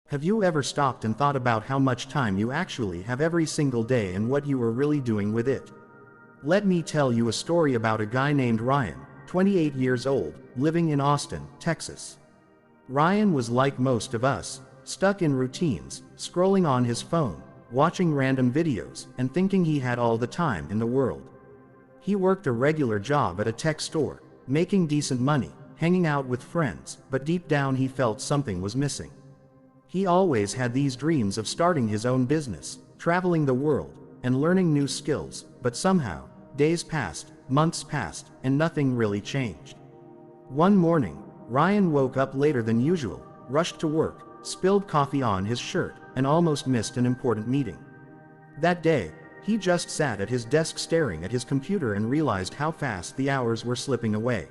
Have you ever stopped and thought about how much time you actually have every single day and what you are really doing with it? Let me tell you a story about a guy named Ryan, 28 years old, living in Austin, Texas. Ryan was like most of us, stuck in routines, scrolling on his phone, watching random videos, and thinking he had all the time in the world. He worked a regular job at a tech store, making decent money, hanging out with friends, but deep down he felt something was missing. He always had these dreams of starting his own business, traveling the world, and learning new skills, but somehow, days passed, months passed, and nothing really changed. One morning, Ryan woke up later than usual, rushed to work, spilled coffee on his shirt, and almost missed an important meeting. That day, he just sat at his desk staring at his computer and realized how fast the hours were slipping away.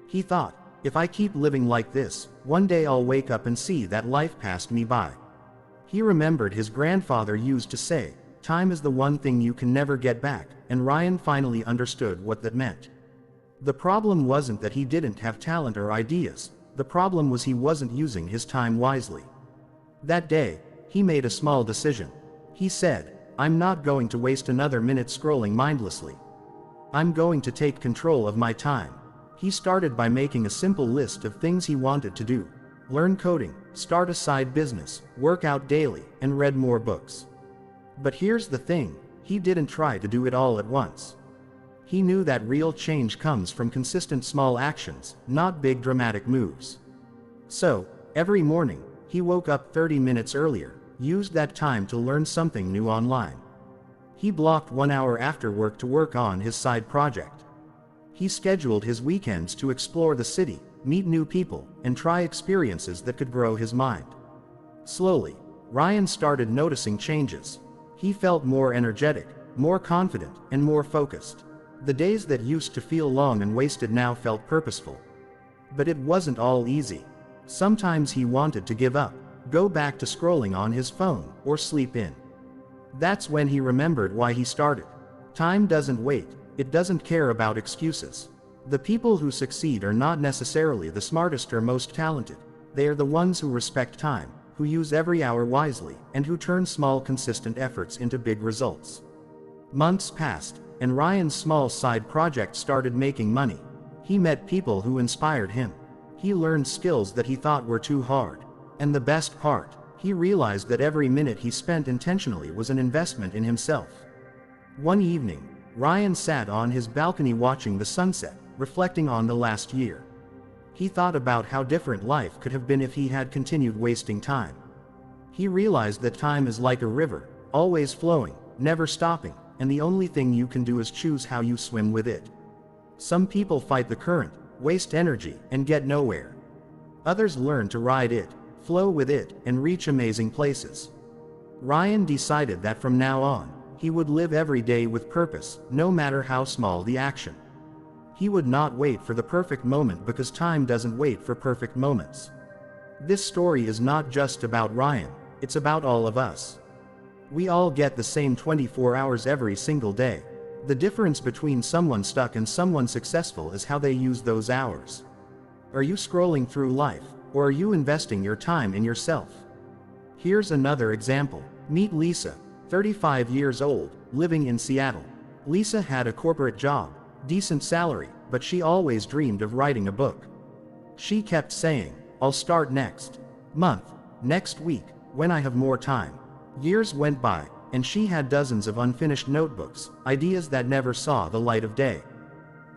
He thought, if I keep living like this, one day I'll wake up and see that life passed me by. He remembered his grandfather used to say, "Time is the one thing you can never get back," and Ryan finally understood what that meant. The problem wasn't that he didn't have talent or ideas, the problem was he wasn't using his time wisely. That day, he made a small decision. He said, "I'm not going to waste another minute scrolling mindlessly. I'm going to take control of my time." He started by making a simple list of things he wanted to do: learn coding, start a side business, work out daily, and read more books. But here's the thing, he didn't try to do it all at once. He knew that real change comes from consistent small actions, not big dramatic moves. So, every morning, he woke up 30 minutes earlier, used that time to learn something new online. He blocked 1 hour after work to work on his side project. He scheduled his weekends to explore the city, meet new people, and try experiences that could grow his mind. Slowly, Ryan started noticing changes. He felt more energetic, more confident, and more focused. The days that used to feel long and wasted now felt purposeful. But it wasn't all easy. Sometimes he wanted to give up, go back to scrolling on his phone, or sleep in. That's when he remembered why he started. Time doesn't wait. It doesn't care about excuses. The people who succeed are not necessarily the smartest or most talented. They are the ones who respect time, who use every hour wisely, and who turn small consistent efforts into big results. Months passed, and Ryan's small side project started making money. He met people who inspired him. He learned skills that he thought were too hard. And the best part, he realized that every minute he spent intentionally was an investment in himself. One evening, Ryan sat on his balcony watching the sunset, reflecting on the last year. He thought about how different life could have been if he had continued wasting time. He realized that time is like a river, always flowing, never stopping, and the only thing you can do is choose how you swim with it. Some people fight the current, waste energy, and get nowhere. Others learn to ride it, flow with it, and reach amazing places. Ryan decided that from now on, he would live every day with purpose, no matter how small the action. He would not wait for the perfect moment because time doesn't wait for perfect moments. This story is not just about Ryan, it's about all of us. We all get the same 24 hours every single day. The difference between someone stuck and someone successful is how they use those hours. Are you scrolling through life, or are you investing your time in yourself? Here's another example. Meet Lisa, 35 years old, living in Seattle. Lisa had a corporate job, decent salary, but she always dreamed of writing a book. She kept saying, "I'll start next month, next week, when I have more time." Years went by, and she had dozens of unfinished notebooks, ideas that never saw the light of day.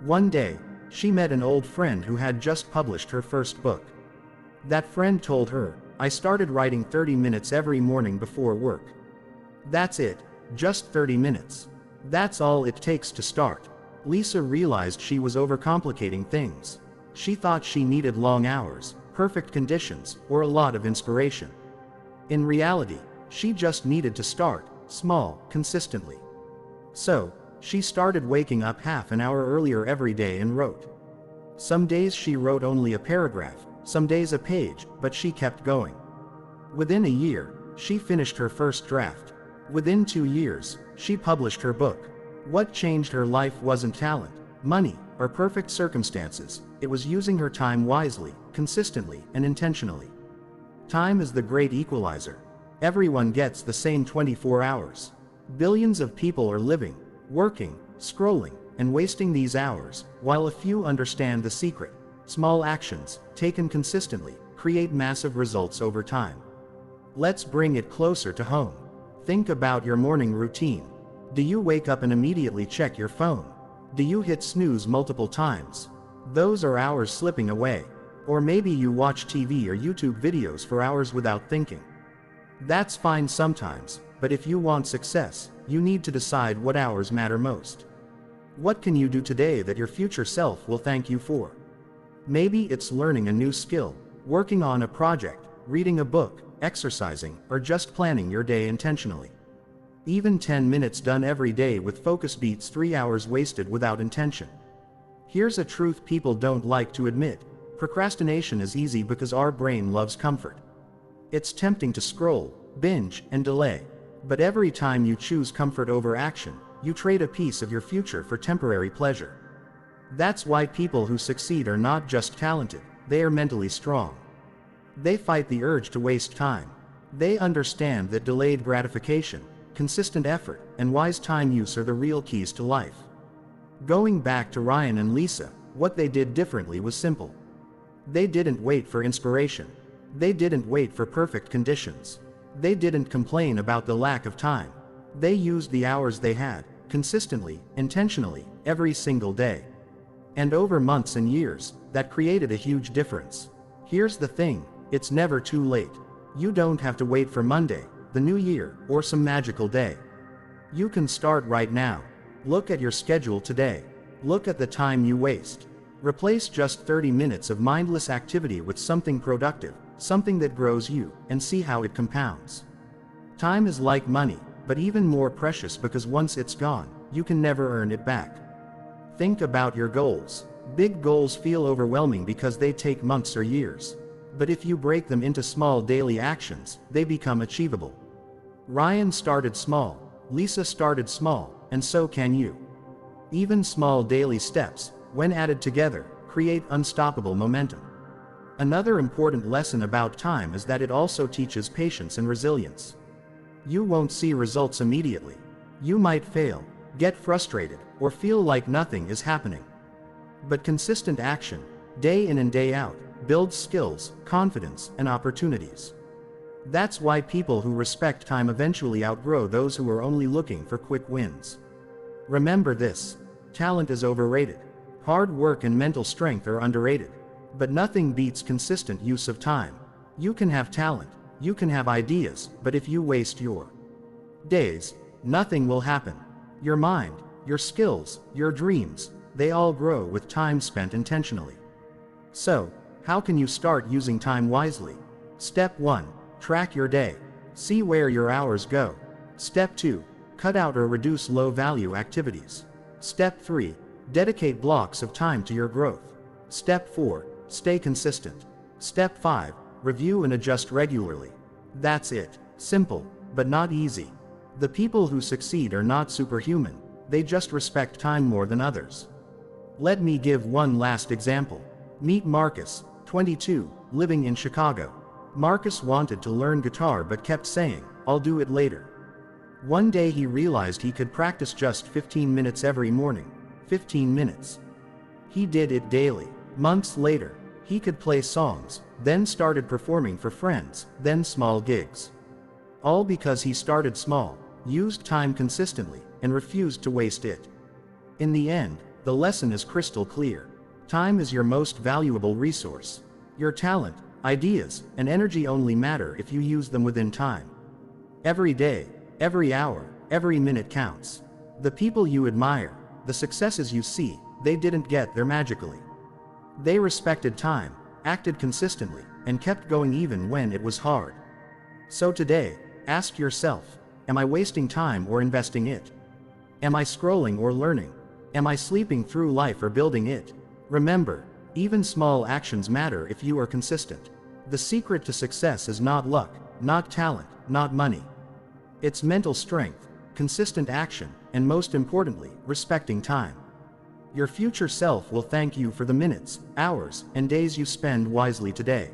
One day, she met an old friend who had just published her first book. That friend told her, "I started writing 30 minutes every morning before work." That's it, just 30 minutes. That's all it takes to start. Lisa realized she was overcomplicating things. She thought she needed long hours, perfect conditions, or a lot of inspiration. In reality, she just needed to start, small, consistently. So, she started waking up half an hour earlier every day and wrote. Some days she wrote only a paragraph, some days a page, but she kept going. Within a year, she finished her first draft. Within 2 years, she published her book. What changed her life wasn't talent, money, or perfect circumstances. It was using her time wisely, consistently, and intentionally. Time is the great equalizer. Everyone gets the same 24 hours. Billions of people are living, working, scrolling, and wasting these hours, while a few understand the secret. Small actions, taken consistently, create massive results over time. Let's bring it closer to home. Think about your morning routine. Do you wake up and immediately check your phone? Do you hit snooze multiple times? Those are hours slipping away. Or maybe you watch TV or YouTube videos for hours without thinking. That's fine sometimes, but if you want success, you need to decide what hours matter most. What can you do today that your future self will thank you for? Maybe it's learning a new skill, working on a project, reading a book, exercising, or just planning your day intentionally. Even 10 minutes done every day with focus beats 3 hours wasted without intention. Here's a truth people don't like to admit. Procrastination is easy because our brain loves comfort. It's tempting to scroll, binge, and delay. But every time you choose comfort over action, you trade a piece of your future for temporary pleasure. That's why people who succeed are not just talented, they are mentally strong. They fight the urge to waste time. They understand that delayed gratification, consistent effort, and wise time use are the real keys to life. Going back to Ryan and Lisa, what they did differently was simple. They didn't wait for inspiration. They didn't wait for perfect conditions. They didn't complain about the lack of time. They used the hours they had, consistently, intentionally, every single day. And over months and years, that created a huge difference. Here's the thing, it's never too late. You don't have to wait for Monday, the new year, or some magical day. You can start right now. Look at your schedule today. Look at the time you waste. Replace just 30 minutes of mindless activity with something productive, something that grows you, and see how it compounds. Time is like money, but even more precious because once it's gone, you can never earn it back. Think about your goals. Big goals feel overwhelming because they take months or years. But if you break them into small daily actions, they become achievable. Ryan started small, Lisa started small, and so can you. Even small daily steps, when added together, create unstoppable momentum. Another important lesson about time is that it also teaches patience and resilience. You won't see results immediately. You might fail, get frustrated, or feel like nothing is happening. But consistent action, day in and day out, builds skills, confidence, and opportunities. That's why people who respect time eventually outgrow those who are only looking for quick wins. Remember this: talent is overrated. Hard work and mental strength are underrated. But nothing beats consistent use of time. You can have talent, you can have ideas, but if you waste your days, nothing will happen. Your mind, your skills, your dreams, they all grow with time spent intentionally. So, how can you start using time wisely? Step 1. Track your day. See where your hours go. Step 2. Cut out or reduce low-value activities. Step 3. Dedicate blocks of time to your growth. Step 4. Stay consistent. Step 5. Review and adjust regularly. That's it. Simple, but not easy. The people who succeed are not superhuman, they just respect time more than others. Let me give one last example. Meet Marcus, 22, living in Chicago. Marcus wanted to learn guitar but kept saying, "I'll do it later." One day he realized he could practice just 15 minutes every morning. 15 minutes. He did it daily. Months later, he could play songs, then started performing for friends, then small gigs. All because he started small, used time consistently, and refused to waste it. In the end, the lesson is crystal clear. Time is your most valuable resource. Your talent, ideas, and energy only matter if you use them within time. Every day, every hour, every minute counts. The people you admire, the successes you see, they didn't get there magically. They respected time, acted consistently, and kept going even when it was hard. So today, ask yourself, am I wasting time or investing it? Am I scrolling or learning? Am I sleeping through life or building it? Remember, even small actions matter if you are consistent. The secret to success is not luck, not talent, not money. It's mental strength, consistent action, and most importantly, respecting time. Your future self will thank you for the minutes, hours, and days you spend wisely today.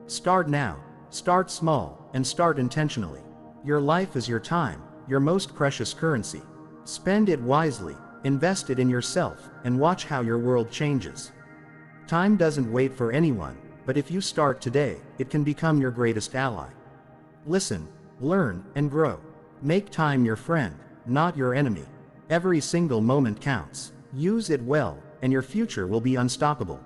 Start now. Start small, and start intentionally. Your life is your time, your most precious currency. Spend it wisely, invest it in yourself, and watch how your world changes. Time doesn't wait for anyone, but if you start today, it can become your greatest ally. Listen, learn, and grow. Make time your friend, not your enemy. Every single moment counts. Use it well, and your future will be unstoppable.